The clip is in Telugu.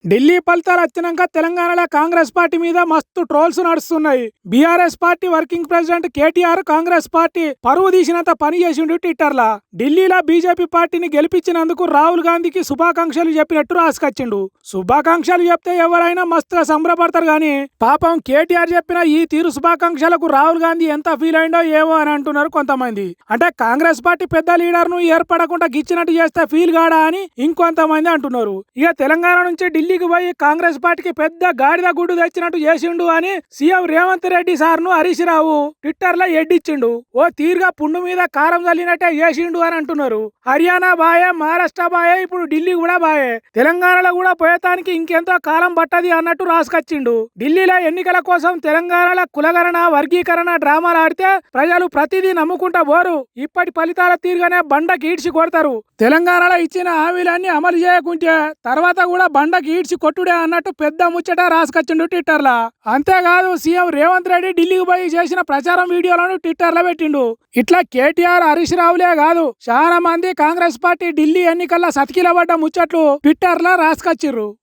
ఢిల్లీ ఫలితాలు వచ్చినాక తెలంగాణలో కాంగ్రెస్ పార్టీ మీద మస్తు ట్రోల్స్ నడుస్తున్నాయి. BRS party working president KTR Congress party పరువు తీసినంత పని చేసిండు ట్విట్టర్లా. ఢిల్లీలో బీజేపీ పార్టీని గెలిపించినందుకు రాహుల్ గాంధీకి శుభాకాంక్షలు చెప్పినట్టు రాసుకొచ్చిండు. శుభాకాంక్షలు చెప్తే ఎవరైనా మస్తుగా సంబరపడతారు గాని పాపం కేటీఆర్ చెప్పిన ఈ తీరు శుభాకాంక్షలకు రాహుల్ గాంధీ ఎంత ఫీల్ అయిందో ఏమో అని అంటున్నారు కొంతమంది. అంటే కాంగ్రెస్ పార్టీ పెద్ద లీడర్ ను ఏర్పడకుండా గిచ్చినట్టు చేస్తే ఫీల్ కాడా అని ఇంకొంతమంది అంటున్నారు. ఇక తెలంగాణ నుంచి ఢిల్లీకి పోయి కాంగ్రెస్ పార్టీకి పెద్ద గాడిద గుడ్డు తెచ్చినట్టు చేసిండు అని సీఎం రేవంత్ రెడ్డి సార్ ను హరీష్ రావు ట్విట్టర్ లో ఎడ్డిచ్చిండు. ఓ తీరుగా పుండు మీద కారం చల్లినట్టే చేసిండు అని అంటున్నారు. హర్యానా బాయే, మహారాష్ట్ర బాయే, ఇప్పుడు ఢిల్లీ కూడా బాయే. తెలంగాణలో కూడా పోయటానికి ఇంకెంతో కాలం పట్టది అన్నట్టు రాసుకొచ్చిండు. ఢిల్లీలో ఎన్నికల కోసం తెలంగాణలో కులగరణ వర్గీకరణ డ్రామాలు ఆడితే ప్రజలు ప్రతిదీ నమ్ముకుంటా పోరు. ఇప్పటి ఫలితాల తీరుగానే బండకి ఈడ్చి కొడతారు. తెలంగాణలో ఇచ్చిన హామీలన్నీ అమలు చేయకుంటే తర్వాత కూడా బండకి ఈడ్చి కొట్టుడే అన్నట్టు పెద్ద ముచ్చట రాసుకొచ్చిండు ట్విట్టర్ లా. అంతేకాదు సీఎం రేవంత్ రెడ్డి ఢిల్లీకి పోయి చేసిన ప్రచారం వీడియోలను ట్విట్టర్ లో పెట్టిండు. ఇట్లా కేటీఆర్ హరీష్ రావులే కాదు చాలా మంది కాంగ్రెస్ పార్టీ ఢిల్లీ ఎన్నికల్లో సతికిలబడ్డ ముచ్చట్లు ట్విట్టర్ లో రాసుకొచ్చిర్రు.